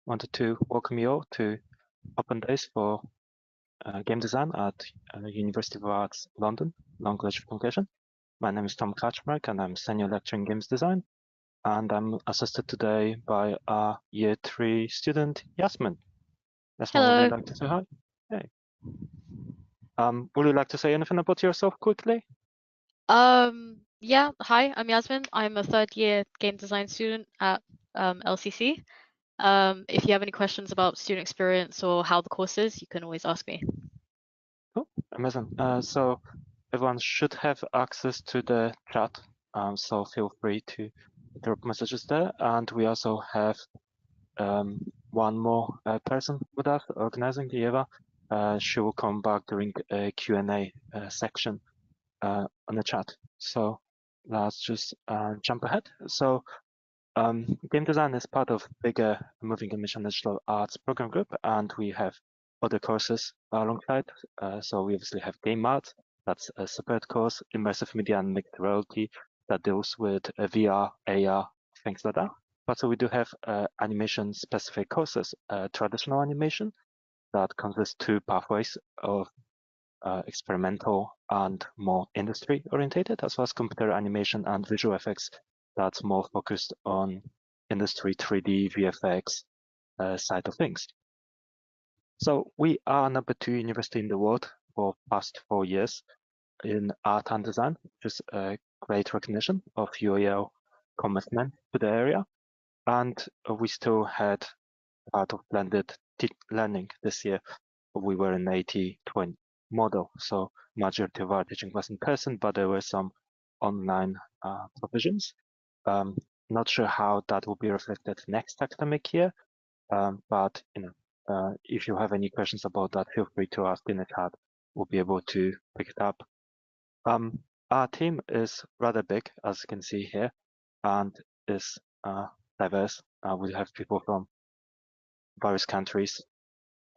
wanted to welcome you all to Open Days for Game Design at University of Arts London, Long Collegiate Communication. My name is Tom Kaczmarek and I'm Senior Lecturer in Games Design. And I'm assisted today by our Year 3 student, Yasmin. Yasmin, would you Hello. like to say hi? Hey. Would you like to say anything about yourself quickly? Yeah, hi, I'm Yasmin. I'm a third year game design student at LCC. If you have any questions about student experience or how the course is, you can always ask me. Cool, amazing. So everyone should have access to the chat, so feel free to drop messages there. And we also have one more person with us organizing the Eva. She will come back during a Q&A section on the chat. So let's just jump ahead. So game design is part of bigger Moving Image and Digital Arts program group, and we have other courses alongside. So we obviously have game art, that's a separate course, immersive media and mixed reality that deals with VR, AR, things like that. But so we do have animation specific courses, traditional animation that consists two pathways of experimental and more industry orientated, as well as computer animation and visual effects that's more focused on industry 3D, VFX side of things. So we are number 2 university in the world for past 4 years in art and design, which is a great recognition of UAL commitment to the area. And we still had part of blended learning this year. We were in 80-20 model, so majority of our teaching was in person, but there were some online provisions. Not sure how that will be reflected next academic year, but if you have any questions about that, feel free to ask in the chat. We'll be able to pick it up. Our team is rather big, as you can see here, and is diverse. We have people from various countries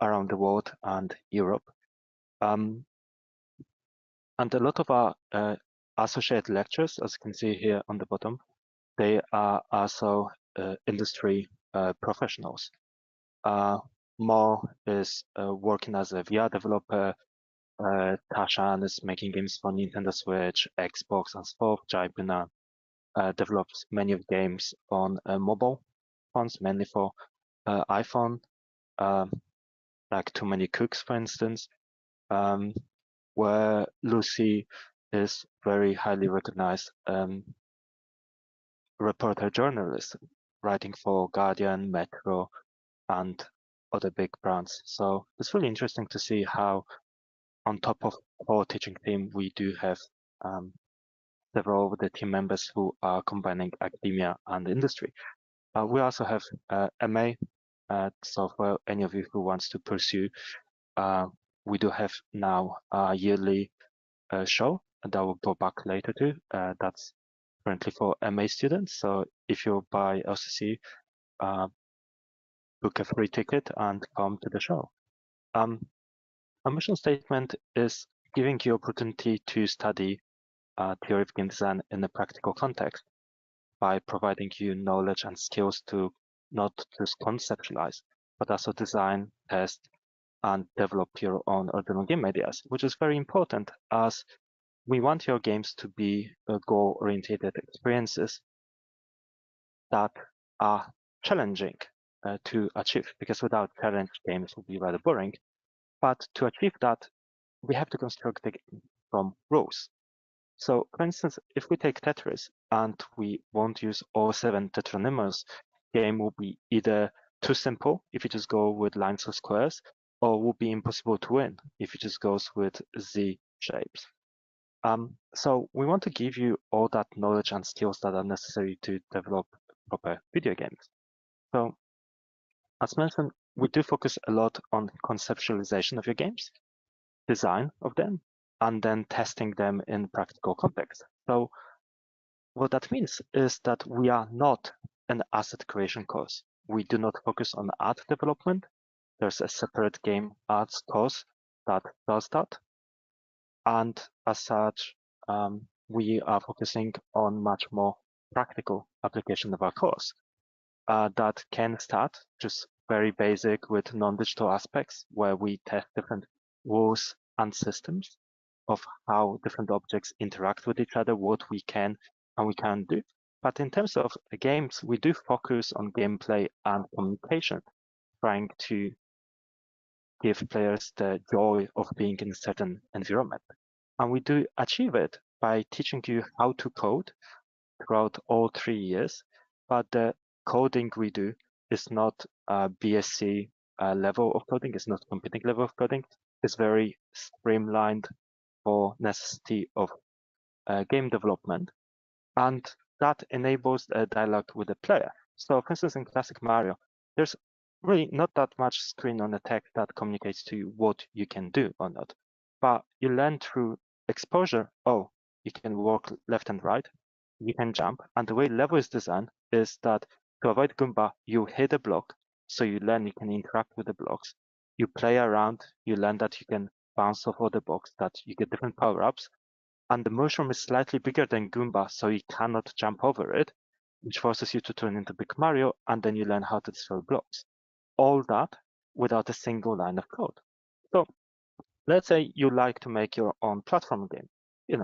around the world and Europe. And a lot of our associate lecturers, as you can see here on the bottom, they are also industry professionals. Mo is working as a VR developer. Tashan is making games for Nintendo Switch, Xbox, and so forth. Jaipuna develops many of games on mobile phones, mainly for iPhone, like Too Many Cooks, for instance. Where Lucy is very highly recognized reporter journalist, writing for Guardian, Metro, and other big brands. So it's really interesting to see how, on top of our teaching team, we do have several of the team members who are combining academia and industry. We also have MA, so for any of you who wants to pursue, we do have now a yearly show that will go back later to. That's currently for MA students. So if you buy LCC, book a free ticket and come to the show. Our mission statement is giving you opportunity to study theory of game design in a practical context by providing you knowledge and skills to not just conceptualize, but also design, test, and develop your own original game ideas, which is very important as we want your games to be goal-oriented experiences that are challenging to achieve, because without challenge, games will be rather boring. But to achieve that, we have to construct the game from rules. So, for instance, if we take Tetris and we won't use all 7 tetronymus, game will be either too simple if you just go with lines or squares, or will be impossible to win if it just goes with Z shapes. So we want to give you all that knowledge and skills that are necessary to develop proper video games. So as mentioned, we do focus a lot on conceptualization of your games, design of them, and then testing them in practical context. So what that means is that we are not an asset creation course. We do not focus on art development. There's a separate game arts course that does that. And as such, we are focusing on much more practical application of our course that can start just very basic with non-digital aspects where we test different rules and systems of how different objects interact with each other, what we can and we can't do. But in terms of games, we do focus on gameplay and communication, trying to give players the joy of being in a certain environment. And we do achieve it by teaching you how to code throughout all 3 years. But the coding we do is not BSc level of coding, it's not computing level of coding. It's very streamlined for necessity of game development. And that enables a dialogue with the player. So for instance, in classic Mario, there's really not that much screen on the text that communicates to you what you can do or not. But you learn through exposure, oh, you can walk left and right, you can jump. And the way level is designed is that to avoid Goomba, you hit a block, so you learn you can interact with the blocks. You play around, you learn that you can bounce off other blocks, that you get different power-ups. And the mushroom is slightly bigger than Goomba, so you cannot jump over it, which forces you to turn into Big Mario, and then you learn how to destroy blocks. All that without a single line of code. So let's say you like to make your own platform game.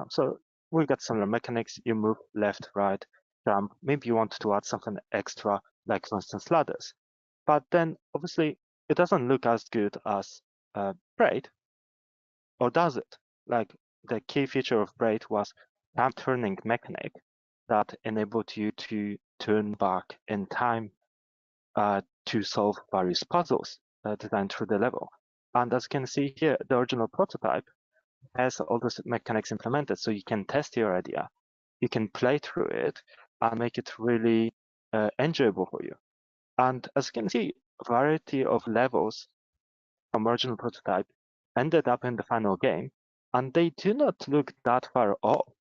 So we've got similar mechanics. You move left, right, jump. Maybe you want to add something extra, like for instance ladders. But then obviously it doesn't look as good as Braid, or does it? Like the key feature of Braid was time turning mechanic that enabled you to turn back in time to solve various puzzles designed through the level. And as you can see here, the original prototype has all those mechanics implemented, so you can test your idea, you can play through it, and make it really enjoyable for you. And as you can see, a variety of levels from original prototype ended up in the final game, and they do not look that far off.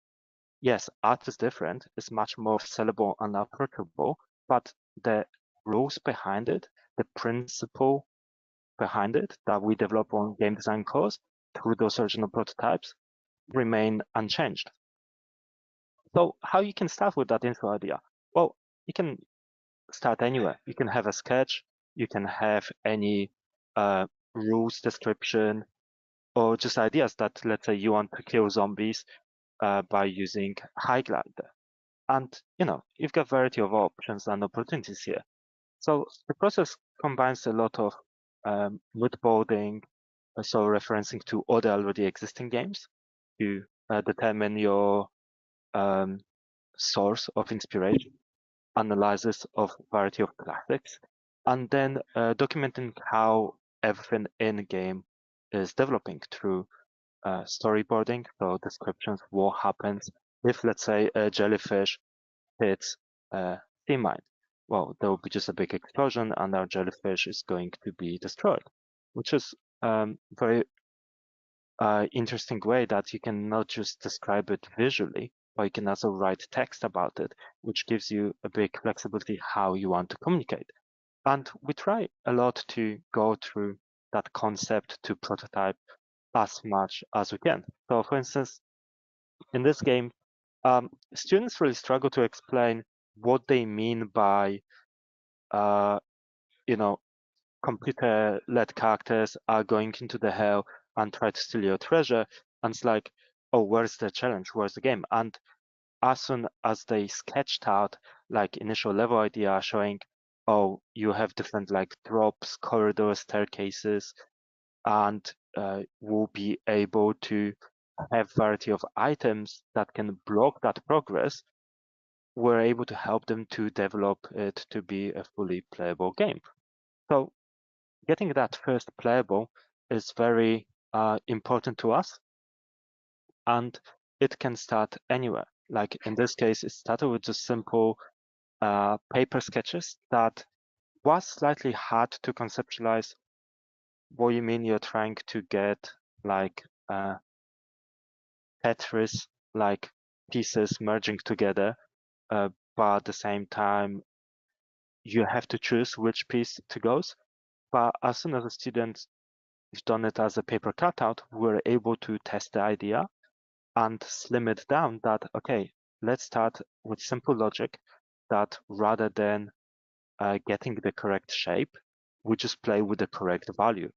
Yes, art is different, it's much more sellable and approachable, but the rules behind it, the principle behind it that we develop on game design course through those original prototypes remain unchanged. So how you can start with that intro idea? Well, you can start anywhere. You can have a sketch, you can have any rules description, or just ideas that, let's say you want to kill zombies by using high glider. And you've got a variety of options and opportunities here. So the process combines a lot of mood boarding, so referencing to other already existing games to determine your source of inspiration, analysis of variety of classics, and then documenting how everything in game is developing through storyboarding, so descriptions, what happens if, let's say, a jellyfish hits a sea mine. Well, there will be just a big explosion and our jellyfish is going to be destroyed, which is very interesting way that you can not just describe it visually, but you can also write text about it, which gives you a big flexibility how you want to communicate. And we try a lot to go through that concept to prototype as much as we can. So for instance, in this game, students really struggle to explain what they mean by, computer-led characters are going into the hell and try to steal your treasure. And it's like, oh, where's the challenge? Where's the game? And as soon as they sketched out like initial level idea showing, oh, you have different like drops, corridors, staircases, and will be able to have variety of items that can block that progress, we're able to help them to develop it to be a fully playable game. So getting that first playable is very important to us, and it can start anywhere. Like in this case, it started with just simple paper sketches that was slightly hard to conceptualize what you mean you're trying to get like Tetris like pieces merging together, but at the same time you have to choose which piece to goes. But as soon as the students have done it as a paper cutout, we're able to test the idea and slim it down that, okay, let's start with simple logic that rather than getting the correct shape, we just play with the correct value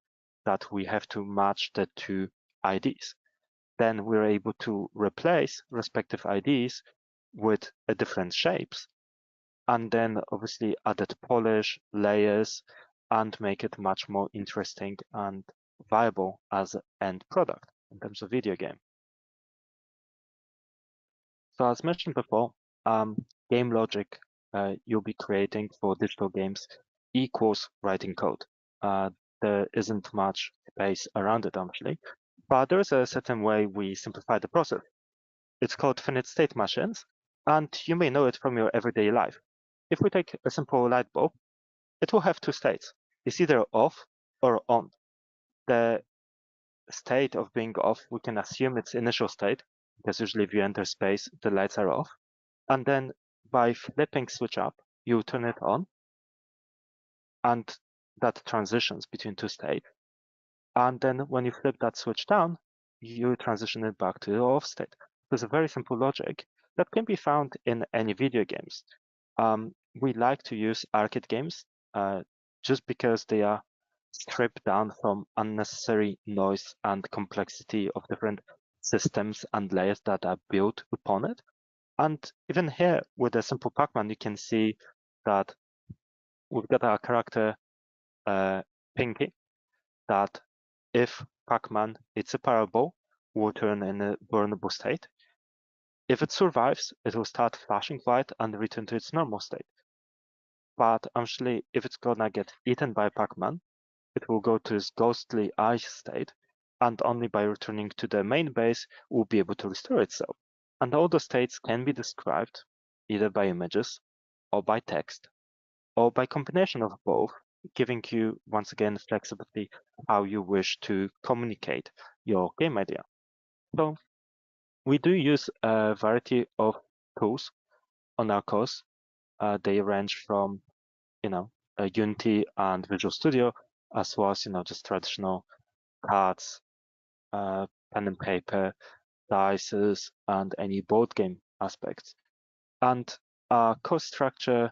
that we have to match the two IDs. Then we're able to replace respective IDs with different shapes, and then obviously added polish, layers, and make it much more interesting and viable as an end product in terms of video game. So as mentioned before, game logic you'll be creating for digital games equals writing code. There isn't much space around it, actually, but there is a certain way we simplify the process. It's called finite state machines, and you may know it from your everyday life. If we take a simple light bulb, it will have two states. It's either off or on. The state of being off, we can assume its initial state, because usually if you enter space, the lights are off. And then by flipping switch up, you turn it on, and that transitions between two states. And then when you flip that switch down, you transition it back to the off state. There's a very simple logic that can be found in any video games. We like to use arcade games just because they are stripped down from unnecessary noise and complexity of different systems and layers that are built upon it. And even here with a simple Pac-Man, you can see that we've got our character Pinky, that if Pac-Man hits a parabole, will turn in a burnable state. If it survives, it will start flashing white and return to its normal state. But actually, if it's gonna get eaten by Pac-Man, it will go to its ghostly ice state, and only by returning to the main base will be able to restore itself. And all the states can be described either by images, or by text, or by combination of both, giving you, once again, flexibility how you wish to communicate your game idea. So we do use a variety of tools on our course. They range from, Unity and Visual Studio, as well as, just traditional cards, pen and paper, dice, and any board game aspects. And our course structure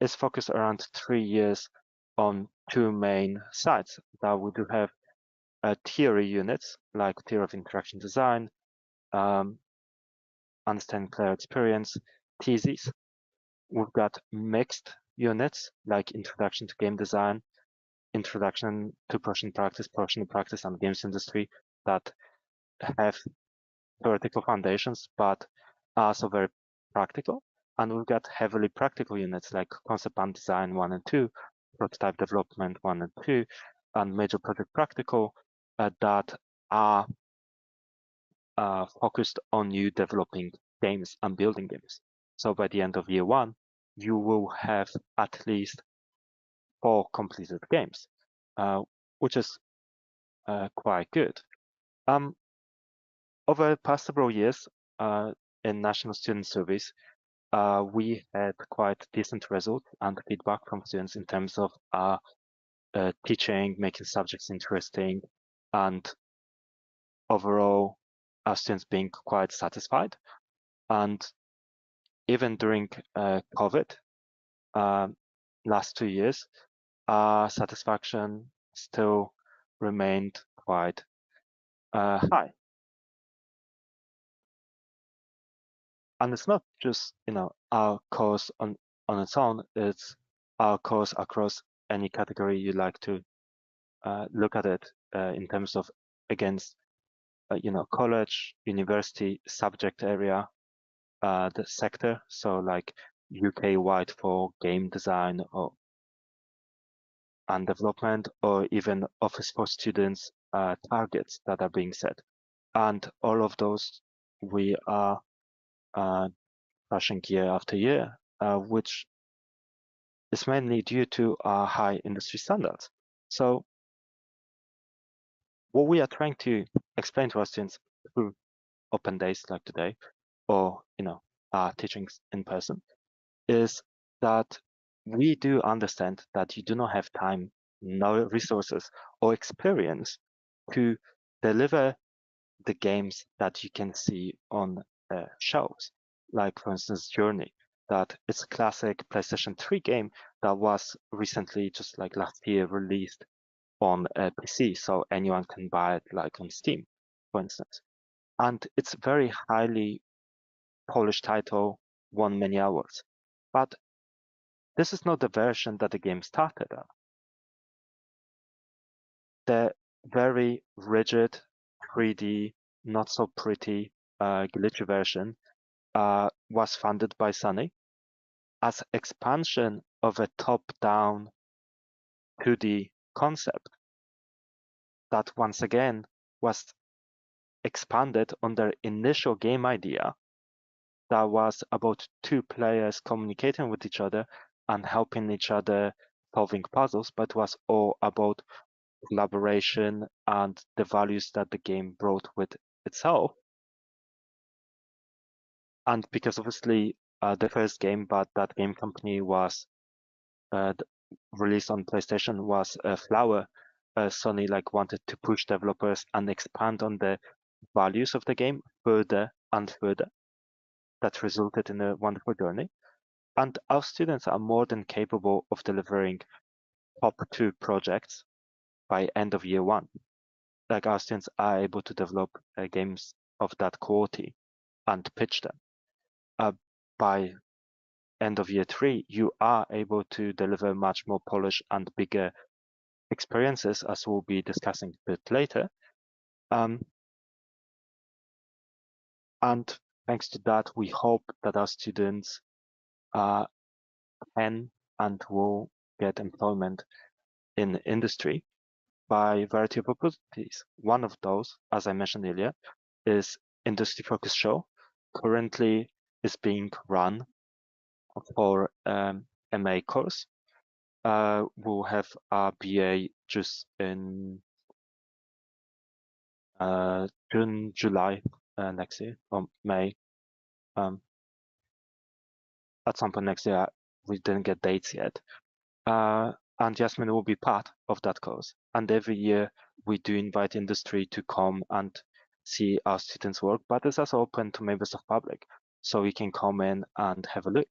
is focused around 3 years on two main sides. That we do have theory units like theory of interaction design, understanding player experience, theses. We've got mixed units like introduction to game design, introduction to professional practice and games industry that have theoretical foundations but are also very practical. And we've got heavily practical units like concept and design 1 and 2, prototype development 1 and 2, and major project practical that are focused on you developing games and building games. So by the end of year 1, you will have at least 4 completed games, which is quite good. Over the past several years in national student surveys, we had quite decent results and feedback from students in terms of teaching, making subjects interesting, and overall our students being quite satisfied. And even during COVID, last 2 years, our satisfaction still remained quite high. And it's not just our course on its own, it's our course across any category you like to look at it in terms of against college, university, subject area, the sector, so like UK wide for game design and development, or even Office for Students targets that are being set. And all of those we are pushing year after year, which is mainly due to our high industry standards. So what we are trying to explain to our students through open days like today, or our teachings in person, is that we do understand that you do not have time, no resources, or experience to deliver the games that you can see on shelves, like for instance Journey. that it's a classic PlayStation 3 game that was recently, just like last year, released on a PC, so anyone can buy it like on Steam, for instance. And it's a very highly polished title, won many awards. But this is not the version that the game started at. The very rigid 3D, not so pretty, glitchy version was funded by Sony as expansion of a top-down 2D concept that once again was expanded on their initial game idea that was about two players communicating with each other and helping each other solving puzzles, but was all about collaboration and the values that the game brought with itself. And because obviously the first game, but that game company was released on PlayStation was Flower, Sony like wanted to push developers and expand on the values of the game further and further. That resulted in a wonderful journey. And our students are more than capable of delivering top 2 projects by end of year 1. Like our students are able to develop games of that quality and pitch them. By end of year 3, you are able to deliver much more polished and bigger experiences, as we'll be discussing a bit later. And thanks to that, we hope that our students can and will get employment in the industry by a variety of opportunities. One of those, as I mentioned earlier, is Industry Focus Show. Currently is being run for MA course. We'll have our BA just in June, July next year, or May. At some point next year, we didn't get dates yet. And Jasmine will be part of that course. And every year we do invite industry to come and see our students work, but it's also open to members of public, so we can come in and have a look.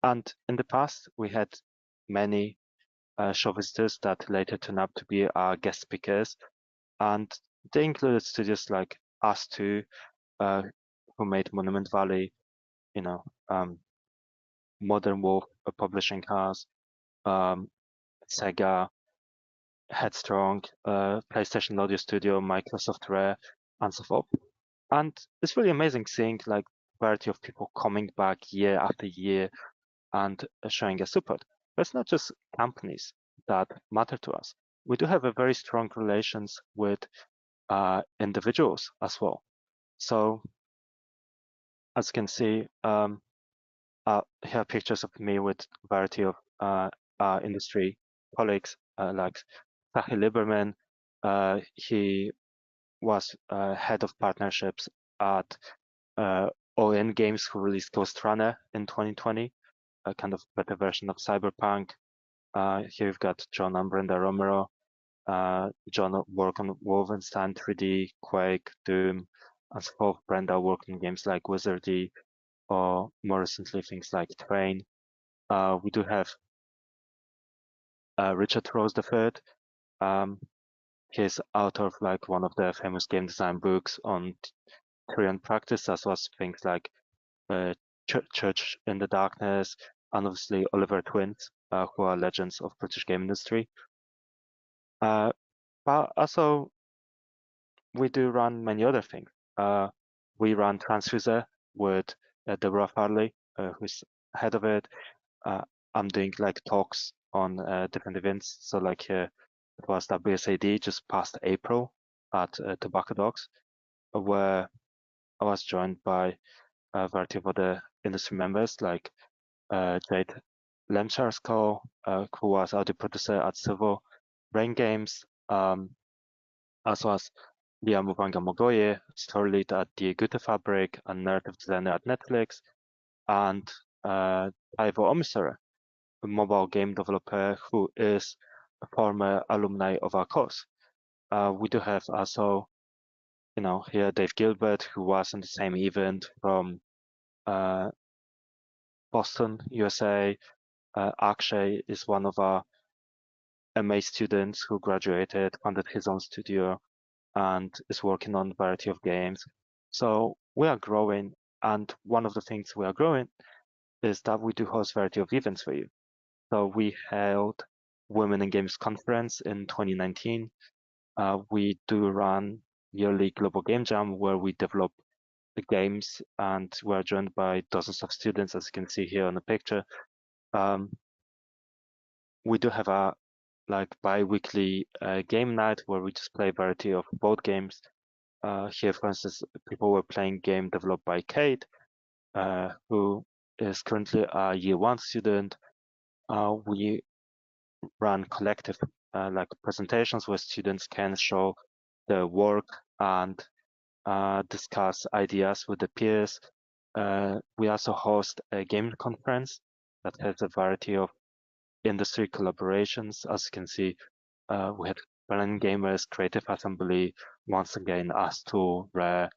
And in the past, we had many show visitors that later turned up to be our guest speakers, and they included studios like us2, who made Monument Valley, Modern Wolf, a publishing house, Sega, Headstrong, PlayStation Audio Studio, Microsoft Rare, and so forth. And it's really amazing seeing like variety of people coming back year after year and showing us support. But it's not just companies that matter to us. We do have a very strong relations with individuals as well. So as you can see, here are pictures of me with variety of industry colleagues like Sahi Lieberman. He was head of partnerships at ON Games, who released Ghost Runner in 2020, a kind of better version of Cyberpunk. Here we've got John and Brenda Romero. John worked on Wolfenstein 3D, Quake, Doom, and so forth. Brenda worked on games like Wizardy, or more recently things like Train. We do have Richard Rose III. He's author of like one of the famous game design books on theory and practice, as well as things like Church in the Darkness, and obviously Oliver Twins, who are legends of British game industry. But also, we do run many other things. We run Transfuser with Deborah Farley, who's head of it. I'm doing like talks on different events. So like it was WSAD just past April at Tobacco Dogs, where I was joined by a variety of other industry members like Jade Lemcharsko, who was audio producer at Silver Brain Games, as well as Lia Muvanga Mogoye, story lead at Die Gute Fabrik and narrative designer at Netflix, and Ivo Omisere, a mobile game developer who is a former alumni of our course. We do have also, here Dave Gilbert, who was in the same event from Boston, USA. Akshay is one of our MA students who graduated, funded his own studio, and is working on a variety of games. So we are growing, and one of the things we are growing is that we do host a variety of events for you. So we held Women in Games Conference in 2019. We do run yearly Global Game Jam where we develop the games, and we're joined by dozens of students, as you can see here on the picture. We do have a bi-weekly game night where we display a variety of board games. Here, for instance, people were playing a game developed by Kate, who is currently a year 1 student. We run collective presentations where students can show their work and discuss ideas with the peers. We also host a game conference that has a variety of industry collaborations. As you can see, we had Berlin Gamers, Creative Assembly, once again, Us2, Rare,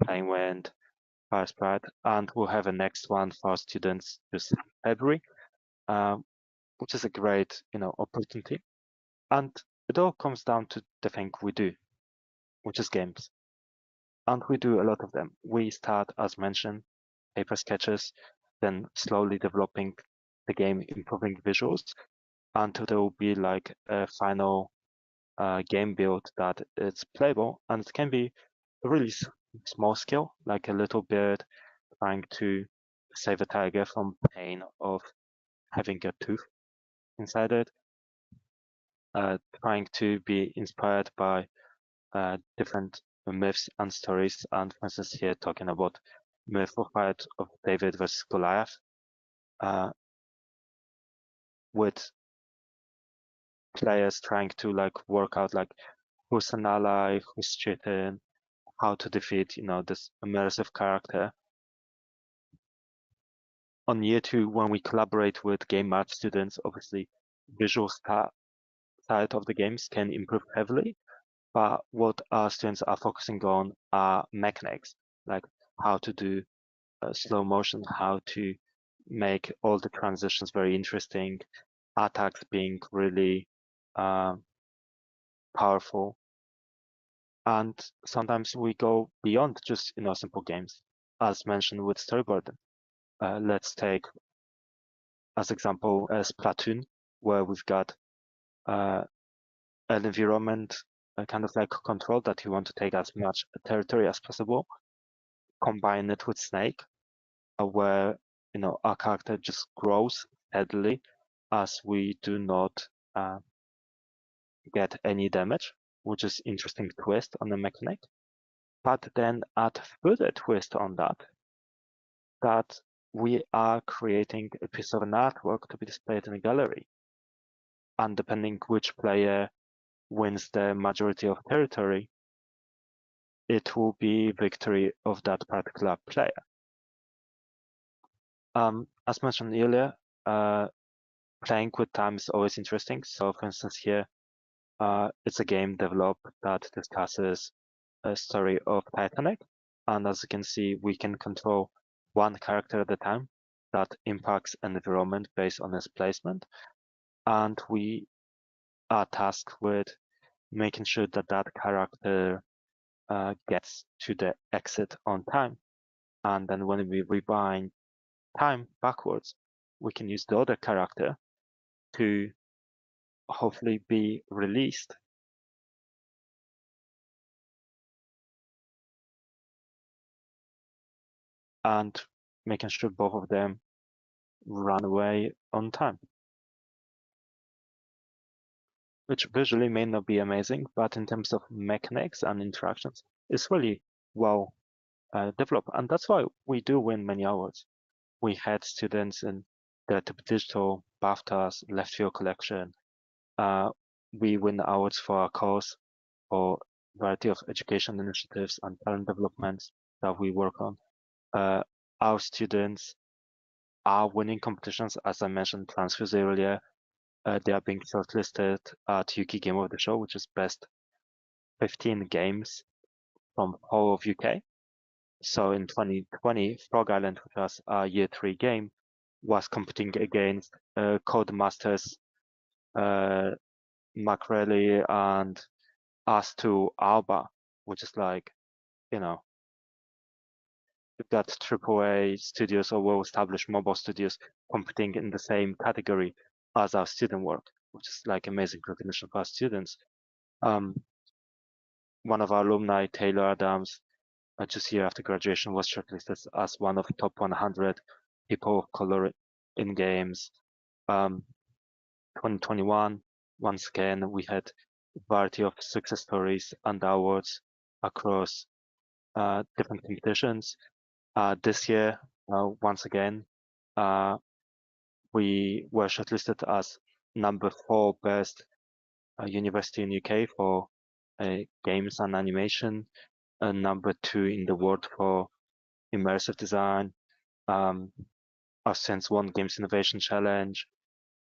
Playing Wind, Firesprite, and we'll have a next one for our students this February, which is a great, opportunity. And it all comes down to the thing we do, which is games. And we do a lot of them. We start, as mentioned, paper sketches, then slowly developing the game, improving visuals, until there will be like a final game build that is playable. And it can be a really small scale, like a little bird trying to save a tiger from pain of having a tooth inside it, trying to be inspired by different myths and stories. And for instance, here talking about myth or fight of David versus Goliath, with players trying to work out who's an ally, who's cheating, how to defeat this immersive character. On year 2, when we collaborate with game art students, obviously visual side of the games can improve heavily, but what our students are focusing on are mechanics, like how to do slow motion, how to make all the transitions very interesting, attacks being really powerful. And sometimes we go beyond just simple games, as mentioned with storyboarding. Let's take as example Splatoon, where we've got an environment kind of like control that you want to take as much territory as possible. Combine it with Snake, where our character just grows steadily as we do not get any damage, which is interesting twist on the mechanic. But then add further twist on that we are creating a piece of an artwork to be displayed in a gallery. And depending which player wins the majority of territory, it will be victory of that particular player. As mentioned earlier, playing with time is always interesting. So for instance here, it's a game developed that discusses a story of Titanic. And as you can see, we can control one character at a time that impacts an environment based on its placement. And we are tasked with making sure that that character gets to the exit on time. And then when we rewind time backwards, we can use the other character to hopefully be released. And making sure both of them run away on time. Which visually may not be amazing, but in terms of mechanics and interactions, it's really well developed. And that's why we do win many awards. We had students in the Digital, BAFTAs, Left Field Collection. We win awards for our course, for a variety of education initiatives and talent developments that we work on. Our students are winning competitions, as I mentioned, Transfuse earlier. They are being shortlisted at UK Game of the Show, which is best 15 games from whole of UK. So in 2020, Frog Island, which was a year 3 game, was competing against Codemasters, Macrelli and us2 Alba, which is like, you know, you've got AAA studios or well-established mobile studios competing in the same category as our student work, which is like amazing recognition for our students. One of our alumni, Taylor Adams, just a year after graduation, was shortlisted as one of the top 100 people of color in games. 2021, once again, we had a variety of success stories and awards across different competitions. This year, once again, we were shortlisted as number 4 best university in UK for games and animation, number 2 in the world for immersive design. Our since won Games Innovation Challenge.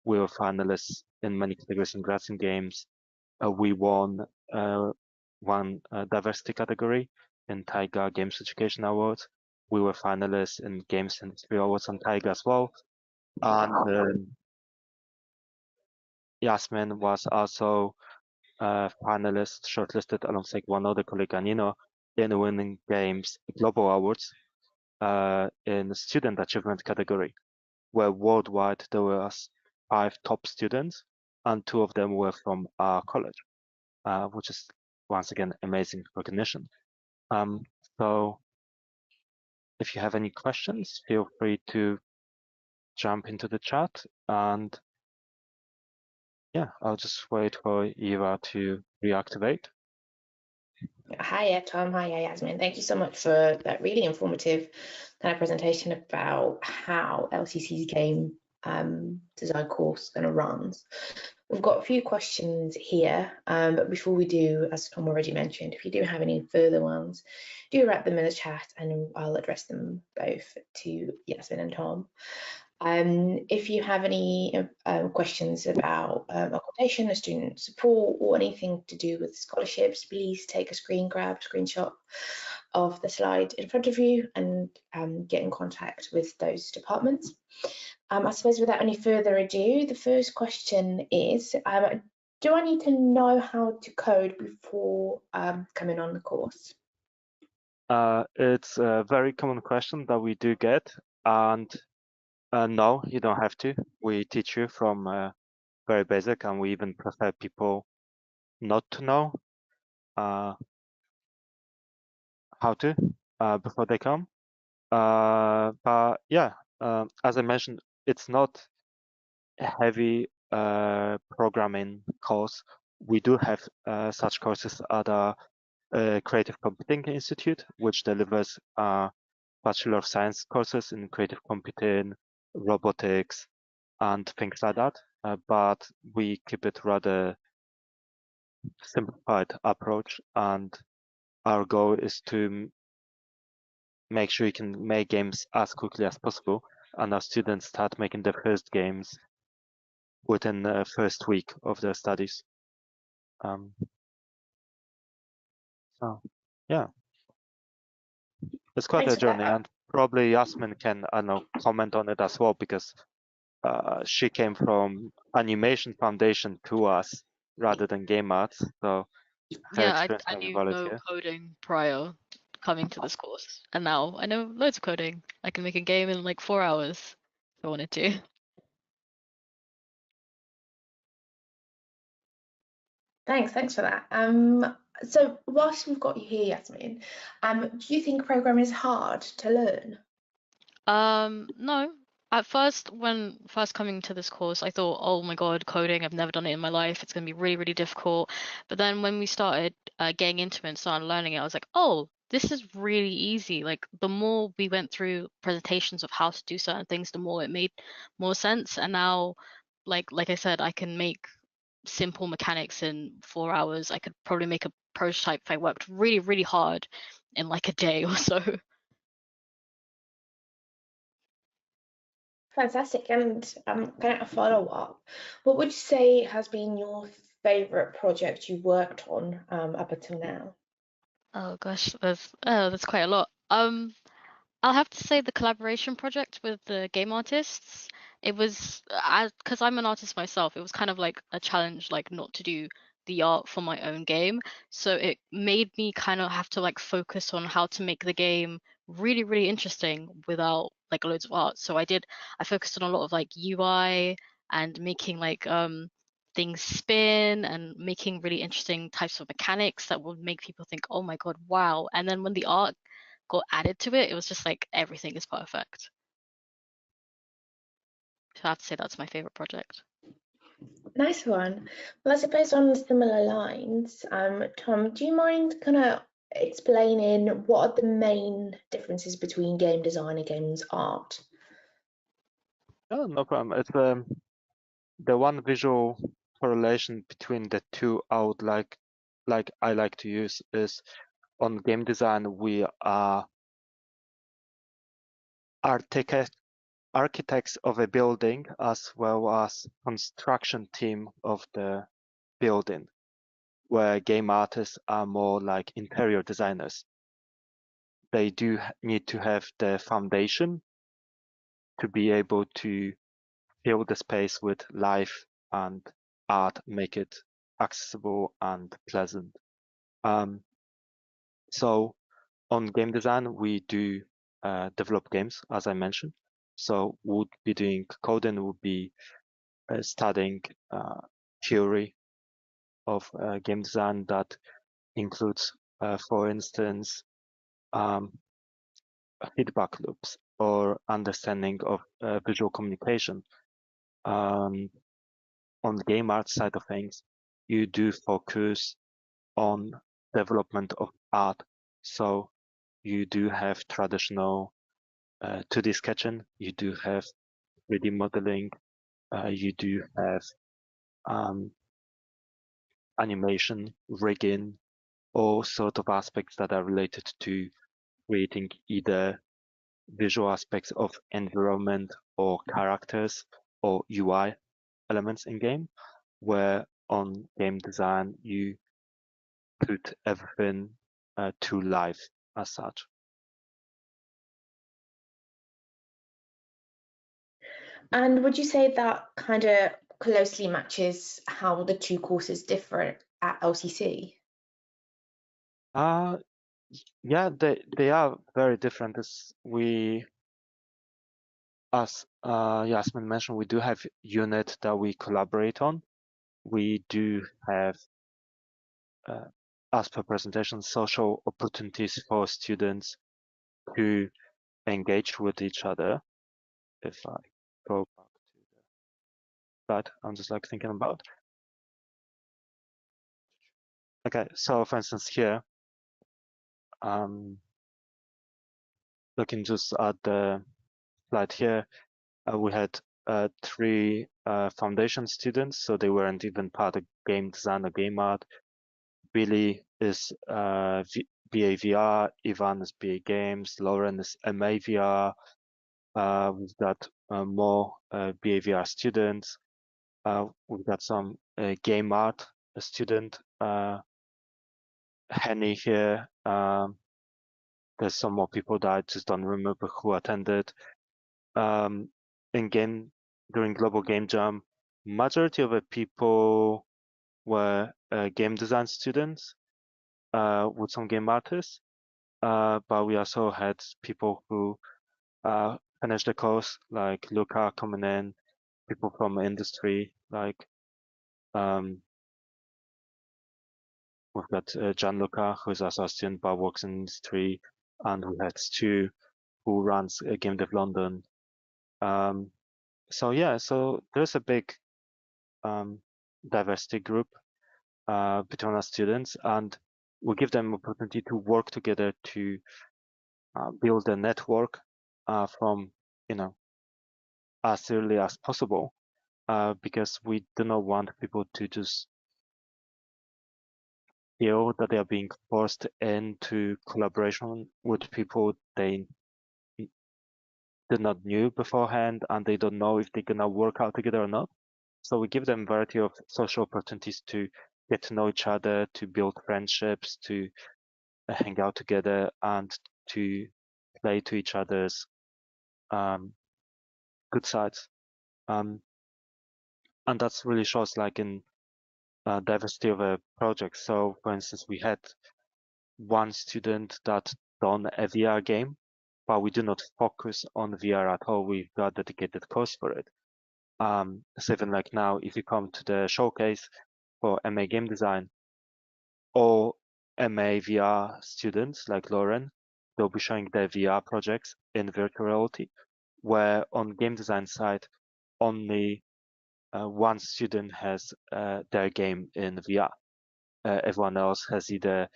We were finalists in many categories in Grads in Games. We won one diversity category in Taiga Games Education Awards. We were finalists in Games Industry Awards on Taiga as well. And Yasmin was also a finalist, shortlisted alongside one other colleague, Anino, in Winning Games Global Awards in the Student Achievement category, where worldwide there was 5 top students, and 2 of them were from our college, which is once again amazing recognition. So if you have any questions, feel free to jump into the chat, and yeah, I'll just wait for Eva to reactivate. Hiya, Tom. Hiya, Yasmin. Thank you so much for that really informative kind of presentation about how LCC's game design course kind of runs. We've got a few questions here, but before we do, as Tom already mentioned, if you do have any further ones, do write them in the chat and I'll address them both to Yasmin and Tom. If you have any questions about accommodation or student support or anything to do with scholarships, please take a screenshot of the slide in front of you and get in contact with those departments. I suppose without any further ado, the first question is, do I need to know how to code before coming on the course? It's a very common question that we do get, and no, you don't have to. We teach you from very basic, and we even prefer people not to know how to before they come. But yeah, as I mentioned, it's not a heavy programming course. We do have such courses at our Creative Computing Institute, which delivers Bachelor of Science courses in creative computing, robotics, and things like that. But we keep it rather simplified approach, and our goal is to make sure you can make games as quickly as possible, and our students start making their first games within the first week of their studies. So yeah, it's quite a journey, and probably Yasmin can comment on it as well, because she came from animation foundation to us rather than game arts, so yeah, I knew no coding prior coming to this course, and now I know loads of coding. I can make a game in like 4 hours if I wanted to. Thanks for that. So whilst we've got you here, Yasmin, do you think programming is hard to learn? No. At first, when first coming to this course, I thought, oh my God, coding, I've never done it in my life. It's going to be really, really difficult. But then when we started getting into it and started learning it, I was like, oh, this is really easy. Like the more we went through presentations of how to do certain things, the more it made more sense. And now, like I said, I can make simple mechanics in 4 hours. I could probably make a prototype if I worked really, really hard in like a day or so. Fantastic. And kind of follow up, what would you say has been your favorite project you worked on up until now? Oh gosh, that's quite a lot. I'll have to say the collaboration project with the game artists, it was, because I'm an artist myself, it was kind of like a challenge, like not to do the art for my own game. So it made me kind of have to like focus on how to make the game really, really interesting without like loads of art. So I focused on a lot of like UI and making like things spin and making really interesting types of mechanics that would make people think, oh my God, wow. And then when the art got added to it, it was just like everything is perfect. So I have to say that's my favorite project. Nice one. Well, I suppose on similar lines, Tom, do you mind kind of explaining what are the main differences between game design and games art? Oh, no problem. It's the one visual correlation between the two I would like I like to use is on game design we are architects of a building as well as construction team of the building, where game artists are more like interior designers. They do need to have the foundation to be able to fill the space with life and art, make it accessible and pleasant. So on game design, we do develop games, as I mentioned. So would be doing coding, would be studying theory of game design that includes, for instance, feedback loops or understanding of visual communication. On the game art side of things, you do focus on development of art. So you do have traditional 2D sketching, you do have 3D modeling, you do have animation, rigging, all sort of aspects that are related to creating either visual aspects of environment or characters or UI elements in game, where on game design you put everything to life as such. And would you say that kind of closely matches how the two courses differ at LCC? Yeah, they are very different. As Yasmin mentioned, we do have unit that we collaborate on. We do have, as per presentation, social opportunities for students to engage with each other. If I go back to the slide, I'm just like thinking about. Okay, so for instance here, looking just at the slide here, we had 3 foundation students, so they weren't even part of game design or game art. Billy is BA VR, Ivan is BA Games, Lauren is MA VR. We've got more BA VR students. We've got some game art student, Henny here. There's some more people that I just don't remember who attended. In game, during Global Game Jam, majority of the people were game design students with some game artists, but we also had people who finished the course, like Luca coming in, people from industry, like we've got Gianluca, who's also a student but works in industry, and we had Stu, who runs Game Dev London. So yeah, so there's a big diversity group between our students, and we give them opportunity to work together to build a network from as early as possible, because we do not want people to just feel that they are being forced into collaboration with people they did not knew beforehand, and they don't know if they're gonna work out together or not. So we give them a variety of social opportunities to get to know each other, to build friendships, to hang out together, and to play to each other's good sides. And that's really shows like in diversity of a project. So for instance, we had one student that done a VR game, but we do not focus on VR at all. We've got a dedicated course for it. So even like now, if you come to the showcase for MA game design, all MA VR students like Lauren, they'll be showing their VR projects in virtual reality, where on game design side, only one student has their game in VR. Everyone else has either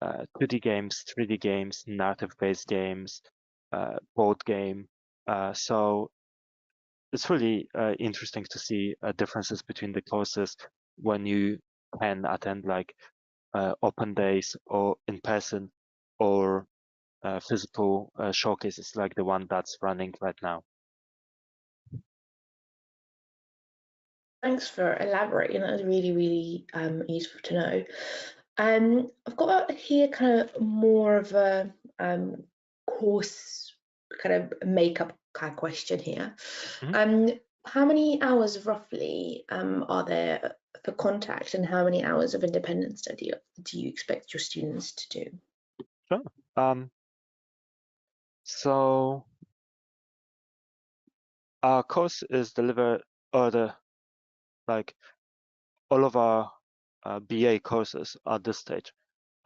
2D games, 3D games, narrative-based games, board game. So it's really interesting to see differences between the courses when you can attend like open days or in person or physical showcases like the one that's running right now. Thanks for elaborating. That was really, really useful to know. I've got here kind of more of a course kind of makeup kind of question here. How many hours roughly are there for contact, and how many hours of independent study do you expect your students to do? Sure. So our course is delivered, like all of our BA courses at this stage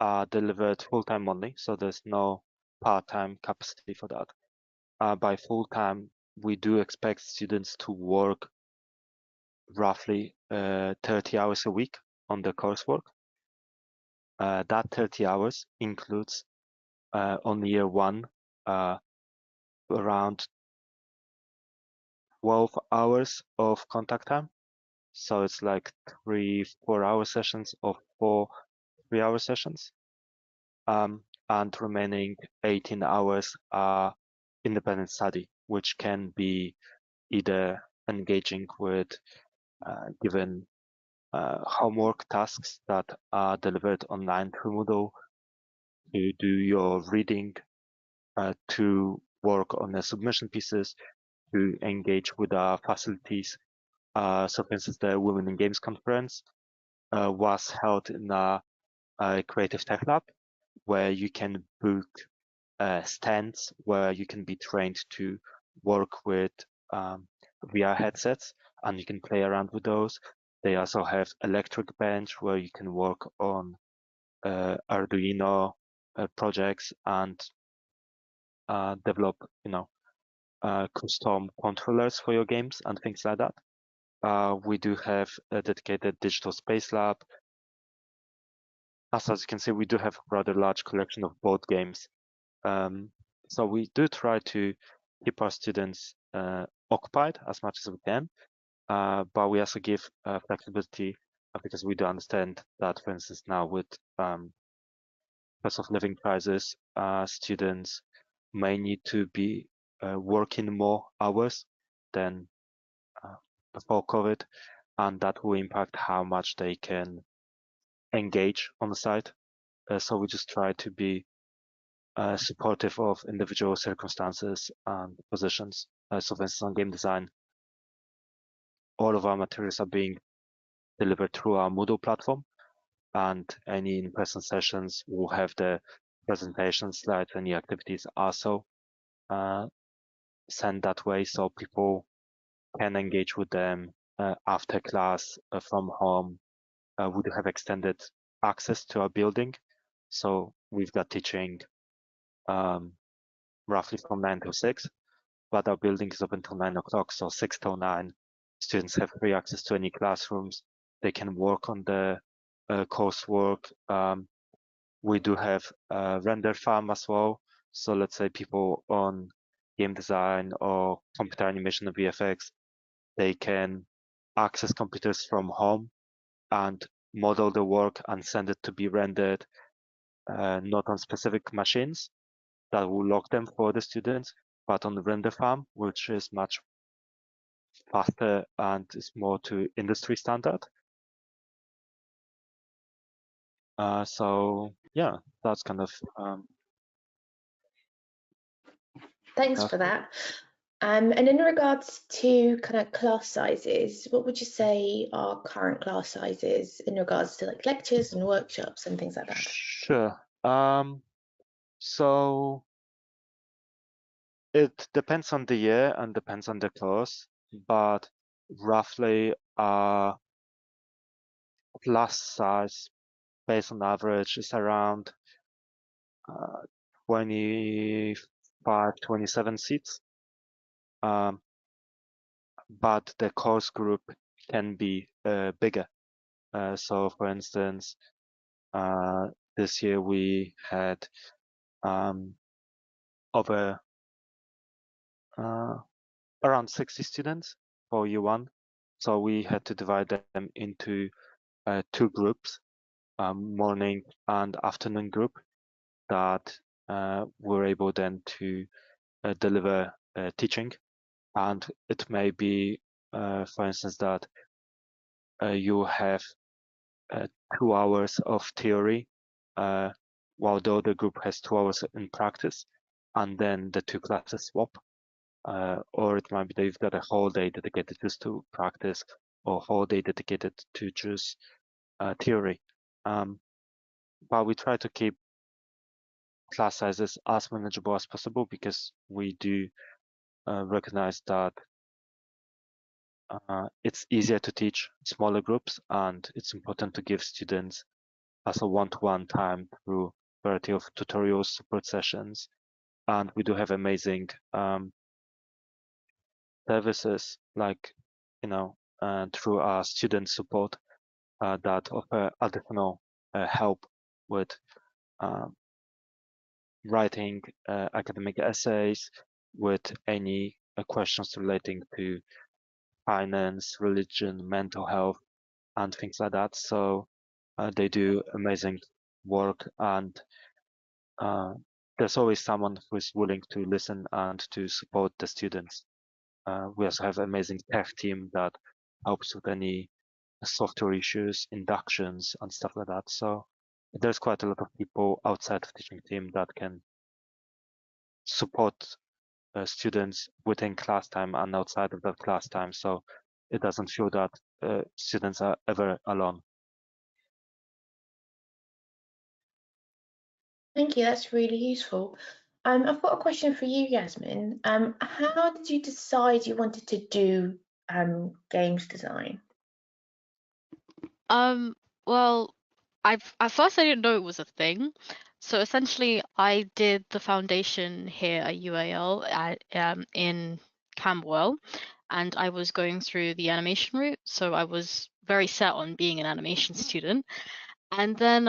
are delivered full-time only, so there's no part-time capacity for that. By full-time, we do expect students to work roughly 30 hours a week on the coursework. That 30 hours includes on year one around 12 hours of contact time. So it's like 3-4 hour sessions of 4 3-hour sessions. And remaining 18 hours are independent study, which can be either engaging with given homework tasks that are delivered online through Moodle, to do your reading, to work on the submission pieces, to engage with our facilities. So for instance, the Women in Games conference was held in a Creative Tech Lab, where you can book stands where you can be trained to work with VR headsets, and you can play around with those. They also have Electric Bench where you can work on Arduino projects and develop, custom controllers for your games and things like that. We do have a dedicated digital space lab. As you can see, we do have a rather large collection of board games. So we do try to keep our students occupied as much as we can, but we also give flexibility because we do understand that, for instance, now with cost of living prices, students may need to be working more hours than before COVID, and that will impact how much they can engage on the site. So we just try to be supportive of individual circumstances and positions. So for instance, on game design, all of our materials are being delivered through our Moodle platform, and any in-person sessions will have the presentation slides, any activities also sent that way, so people can engage with them after class from home. We do have extended access to our building, so we've got teaching roughly from 9 to 6, but our building is open till 9 o'clock, so 6 till 9. Students have free access to any classrooms. They can work on the coursework. We do have a render farm as well. So let's say people on game design or computer animation or VFX, they can access computers from home and model the work and send it to be rendered, not on specific machines that will lock them for the students, but on the render farm, which is much faster and is more to industry standard. So yeah, that's kind of Thanks for Perfect. that. And in regards to kind of class sizes, what would you say are current class sizes in regards to like lectures and workshops and things like that? Sure. So it depends on the year and depends on the course, but roughly class size based on average is around 25, 27 seats. But the course group can be bigger. So for instance, this year we had over around 60 students for U1. So we had to divide them into two groups, morning and afternoon group, that were able then to deliver teaching. And it may be, for instance, that you have 2 hours of theory, while the other group has 2 hours in practice, and then the two classes swap. Or it might be that you've got a whole day dedicated just to practice, or a whole day dedicated to just theory. But we try to keep class sizes as manageable as possible, because we do recognize that it's easier to teach smaller groups, and it's important to give students as a one-to-one time through a variety of tutorials, support sessions, and we do have amazing services like, through our student support that offer additional help with writing academic essays, with any questions relating to finance, religion, mental health, and things like that. So they do amazing work, and there's always someone who is willing to listen and to support the students. We also have an amazing tech team that helps with any software issues, inductions, and stuff like that. So there's quite a lot of people outside of the teaching team that can support students within class time and outside of that class time. So it doesn't feel that students are ever alone. Thank you, that's really useful. I've got a question for you, Yasmin. How did you decide you wanted to do games design? Well, at first I didn't know it was a thing. So essentially, I did the foundation here at UAL in Camberwell, and I was going through the animation route. So I was very set on being an animation student. And then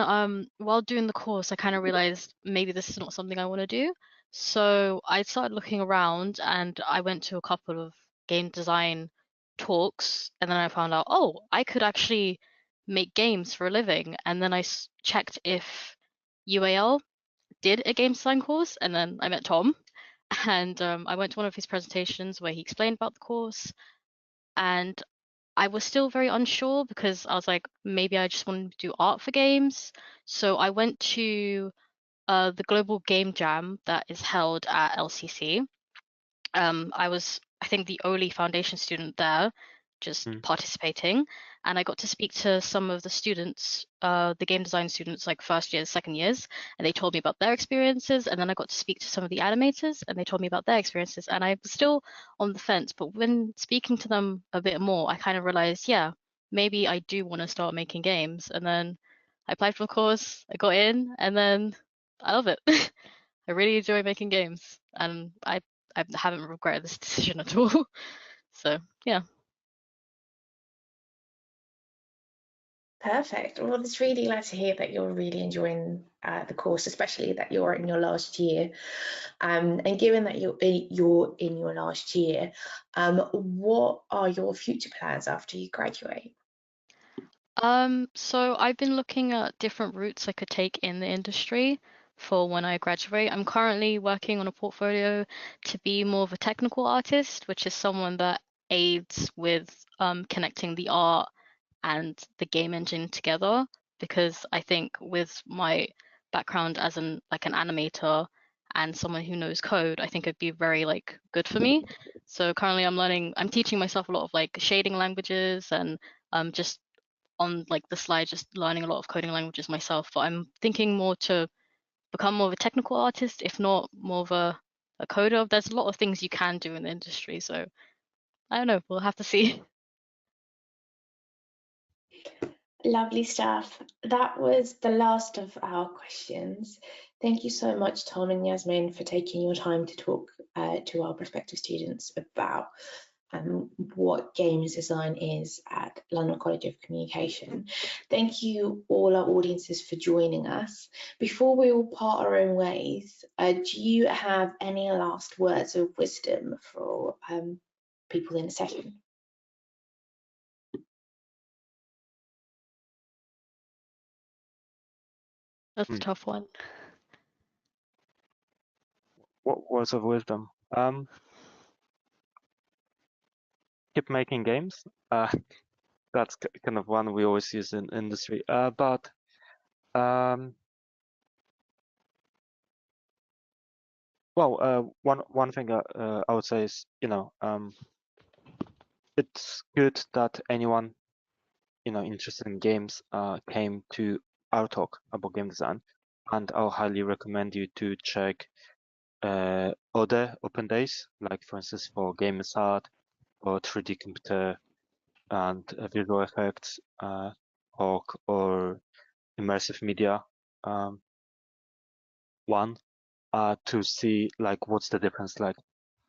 while doing the course, I kind of realized maybe this is not something I want to do. So I started looking around, and I went to a couple of game design talks, and then I found out, oh, I could actually make games for a living. And then I checked if UAL did a game design course, and then I met Tom, and I went to one of his presentations where he explained about the course, and I was still very unsure because I was like, maybe I just wanted to do art for games. So I went to the Global Game Jam that is held at LCC. I was, I think, the only foundation student there, just participating, and I got to speak to some of the students, the game design students, like first years, second years, and they told me about their experiences. And then I got to speak to some of the animators, and they told me about their experiences. And I was still on the fence, but when speaking to them a bit more, I kind of realized, yeah, maybe I do want to start making games. And then I applied for the course, I got in, and then I love it. I really enjoy making games, and I haven't regretted this decision at all. So yeah. Perfect. Well, it's really glad to hear that you're really enjoying the course, especially that you're in your last year. And given that you're in your last year, what are your future plans after you graduate? So I've been looking at different routes I could take in the industry for when I graduate. I'm currently working on a portfolio to be more of a technical artist, which is someone that aids with connecting the art and the game engine together, because I think with my background as an animator and someone who knows code, I think it'd be very like good for me. So currently I'm teaching myself a lot of like shading languages and just on like the slide, just learning a lot of coding languages myself. But I'm thinking more to become more of a technical artist, if not more of a coder. There's a lot of things you can do in the industry. So I don't know, we'll have to see. Lovely stuff. That was the last of our questions. Thank you so much, Tom and Yasmin, for taking your time to talk to our prospective students about what games design is at London College of Communication. Thank you all our audiences for joining us. Before we all part our own ways, do you have any last words of wisdom for people in the session? That's a tough one. What words of wisdom? Keep making games. That's kind of one we always use in industry. But well, one thing I would say is, it's good that anyone, interested in games came to our talk about game design, and I'll highly recommend you to check other open days, like for instance for GamesArt or 3D Computer and visual effects talk or immersive media one to see like what's the difference, like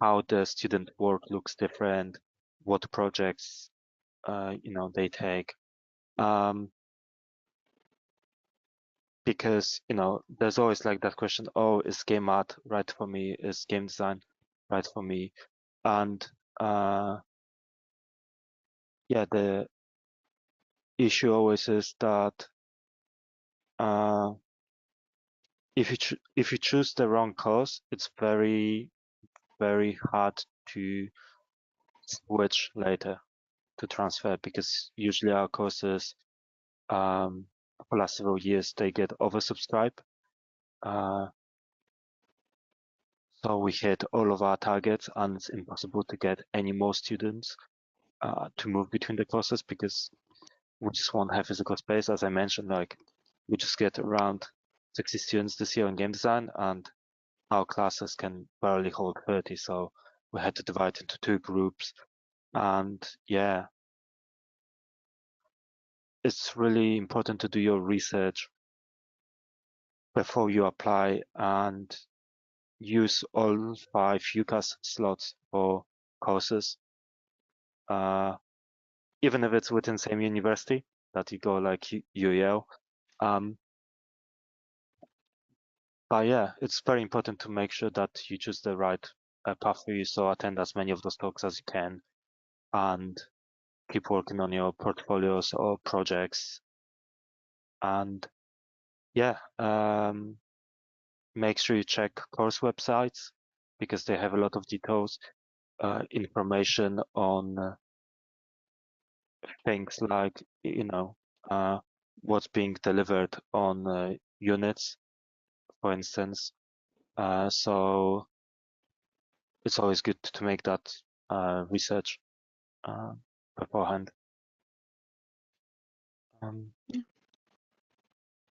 how the student work looks different, what projects they take, because there's always like that question, oh, is game art right for me, is game design right for me? And yeah, the issue always is that if you choose the wrong course, it's very, very hard to switch later to transfer, because usually our courses for the last several years they get oversubscribed. So we hit all of our targets, and it's impossible to get any more students to move between the courses, because we just won't have physical space. As I mentioned, like we just get around 60 students this year in game design, and our classes can barely hold 30. So we had to divide into 2 groups. And yeah, it's really important to do your research before you apply and use all 5 UCAS slots for courses. Even if it's within same university that you go, like UEL. But yeah, it's very important to make sure that you choose the right path for you. So attend as many of those talks as you can and keep working on your portfolios or projects. And yeah, make sure you check course websites, because they have a lot of details, information on things like, what's being delivered on units, for instance. So it's always good to make that research beforehand.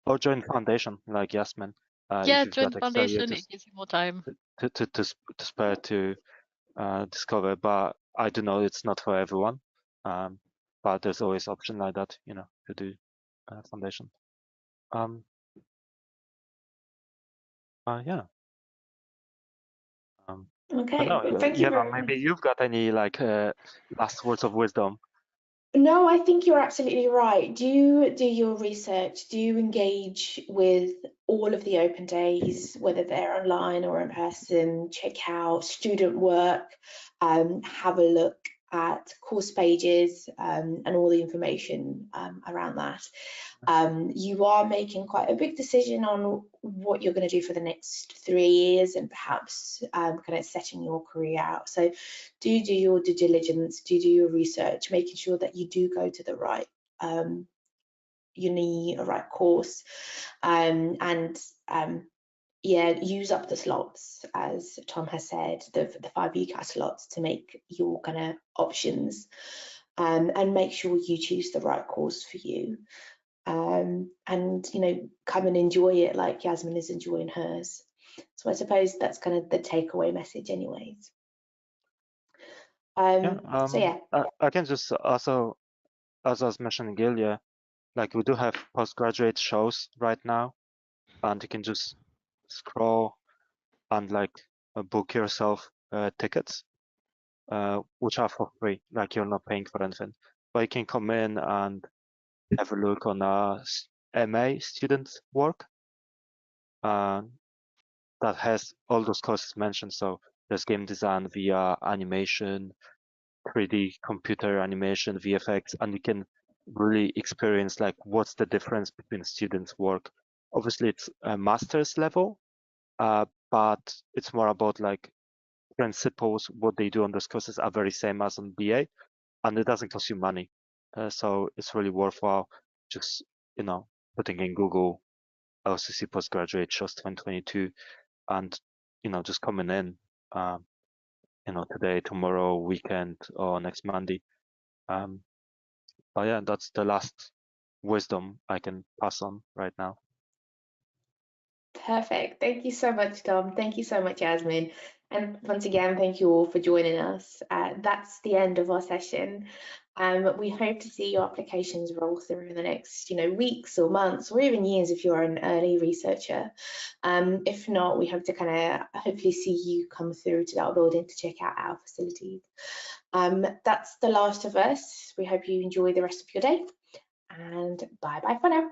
Or join foundation like Yasmin. Yeah, if you've join got the extra year foundation, it gives you more time. to spare to discover. But I do know it's not for everyone. But there's always option like that, to do foundation. Yeah. Okay, No, thank you yeah, very much. maybe you've got any like last words of wisdom. No, I think you're absolutely right. Do your research, do engage with all of the open days, whether they're online or in person. Check out student work, have a look at course pages and all the information around that. You are making quite a big decision on what you're going to do for the next 3 years, and perhaps kind of setting your career out. So do your due diligence, do your research, making sure that you do go to the right uni or right course, and use up the slots, as Tom has said, the 5 UCAS slots to make your kind of options, and make sure you choose the right course for you. And come and enjoy it like Yasmin is enjoying hers. So I suppose that's kind of the takeaway message anyways. So yeah, I can just also, as I was mentioning earlier, like we do have postgraduate shows right now, and you can just scroll and like book yourself tickets, which are for free, like you're not paying for anything. But you can come in and have a look on our MA student work that has all those courses mentioned. So there's game design, VR, animation, 3D computer animation, VFX, and you can really experience like what's the difference between students' work. Obviously, it's a master's level, but it's more about like principles. What they do on those courses are very same as on BA, and it doesn't cost you money. So it's really worthwhile just, putting in Google LCC postgraduate shows 2022 and, just coming in, today, tomorrow, weekend, or next Monday. But yeah, that's the last wisdom I can pass on right now. perfect. Thank you so much, Tom. Thank you so much, Yasmin. And once again, thank you all for joining us. That's the end of our session. We hope to see your applications roll through in the next, weeks or months or even years if you're an early researcher. If not, we hope to kind of hopefully see you come through to that building to check out our facilities. That's the last of us. We hope you enjoy the rest of your day, and bye bye for now.